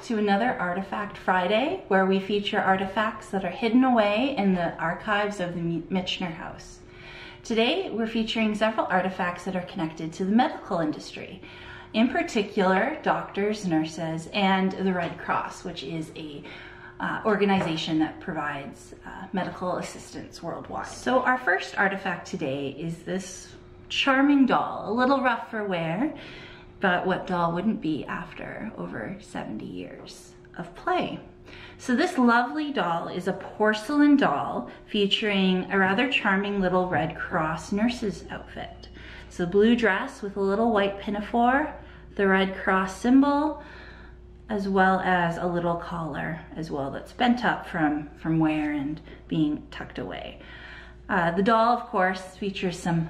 to another Artifact Friday, where we feature artifacts that are hidden away in the archives of the Michener House. Today, we're featuring several artifacts that are connected to the medical industry. In particular, doctors, nurses, and the Red Cross, which is a organization that provides medical assistance worldwide. So our first artifact today is this charming doll, a little rough for wear, but what doll wouldn't be after over 70 years of play? So this lovely doll is a porcelain doll featuring a rather charming little Red Cross nurse's outfit. So blue dress with a little white pinafore, the Red Cross symbol, as well as a little collar as well that's bent up from wear and being tucked away. The doll, of course, features some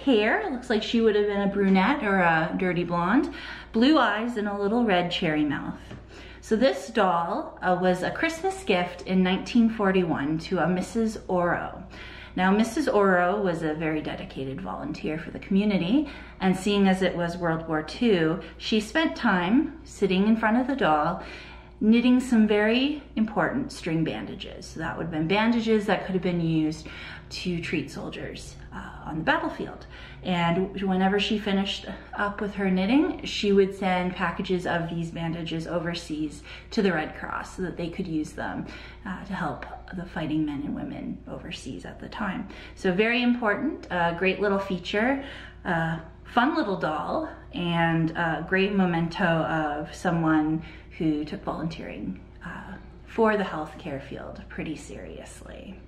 hair. It looks like she would have been a brunette or a dirty blonde, blue eyes, and a little red cherry mouth. So this doll was a Christmas gift in 1941 to a Mrs. Oro. Now, Mrs. Oro was a very dedicated volunteer for the community, and seeing as it was World War II, she spent time sitting in front of the doll knitting some very important string bandages. So that would have been bandages that could have been used to treat soldiers on the battlefield. And whenever she finished up with her knitting, she would send packages of these bandages overseas to the Red Cross so that they could use them to help the fighting men and women overseas at the time. So very important, great little feature, fun little doll, and a great memento of someone who took volunteering for the healthcare field pretty seriously.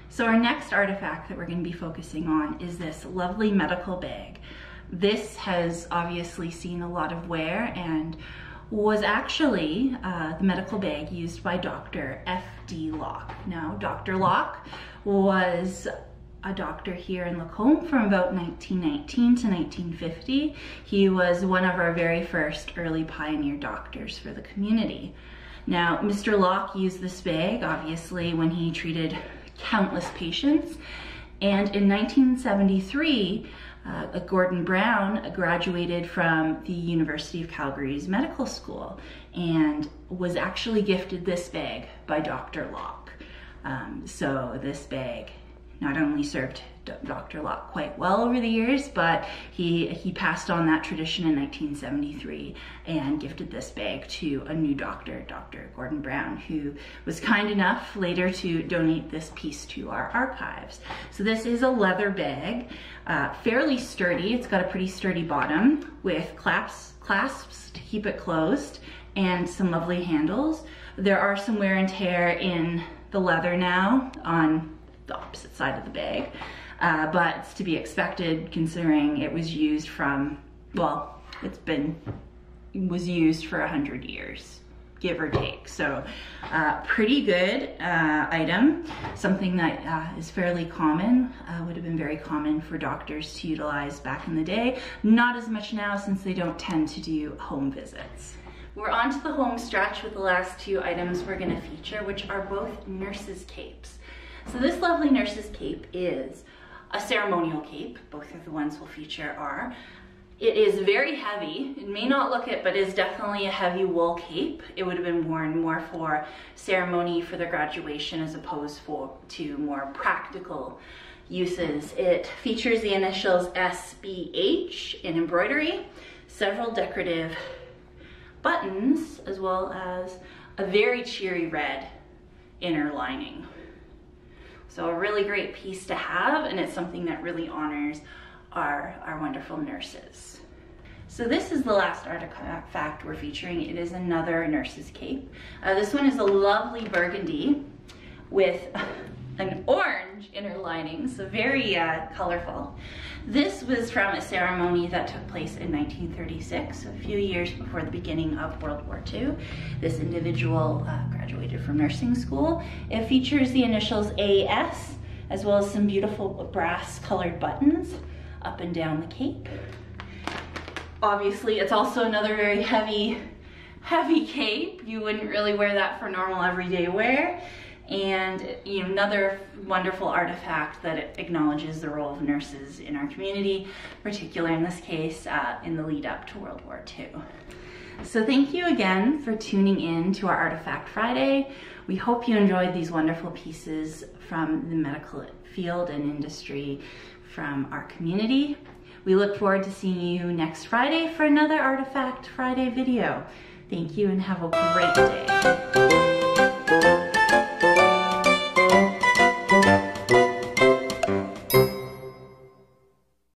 So our next artifact that we're going to be focusing on is this lovely medical bag. This has obviously seen a lot of wear and was actually the medical bag used by Dr. F.D. Locke. Now, Dr. Locke was a doctor here in Lacombe from about 1919 to 1950. He was one of our very first early pioneer doctors for the community. Now, Mr. Locke used this bag, obviously, when he treated countless patients, and in 1973, Gordon Brown graduated from the University of Calgary's medical school and was actually gifted this bag by Dr. Locke. So this bag not only served Dr. Locke quite well over the years, but he passed on that tradition in 1973 and gifted this bag to a new doctor, Dr. Gordon Brown, who was kind enough later to donate this piece to our archives. So this is a leather bag, fairly sturdy. It's got a pretty sturdy bottom with clasps to keep it closed and some lovely handles. There are some wear and tear in the leather now on the opposite side of the bag, but it's to be expected considering it was used from, well, it was used for 100 years, give or take. So pretty good item, something that is fairly common, would have been very common for doctors to utilize back in the day. Not as much now since they don't tend to do home visits. We're on to the home stretch with the last two items we're going to feature, which are both nurses' capes. So this lovely nurse's cape is a ceremonial cape. Both of the ones we'll feature are. It is very heavy. It may not look it, but is definitely a heavy wool cape. It would have been worn more for ceremony for the graduation as opposed to more practical uses. It features the initials SBH in embroidery, several decorative buttons, as well as a very cheery red inner lining. So a really great piece to have, and it's something that really honors our wonderful nurses. So this is the last artifact we're featuring. It is another nurse's cape. This one is a lovely burgundy with an orange inner lining, so very colorful. This was from a ceremony that took place in 1936, a few years before the beginning of World War II. This individual graduated from nursing school. It features the initials AS, as well as some beautiful brass colored buttons up and down the cape. Obviously, it's also another very heavy cape. You wouldn't really wear that for normal everyday wear. And another wonderful artifact that acknowledges the role of nurses in our community, particularly in this case in the lead up to World War II. So thank you again for tuning in to our Artifact Friday. We hope you enjoyed these wonderful pieces from the medical field and industry from our community. We look forward to seeing you next Friday for another Artifact Friday video. Thank you and have a great day.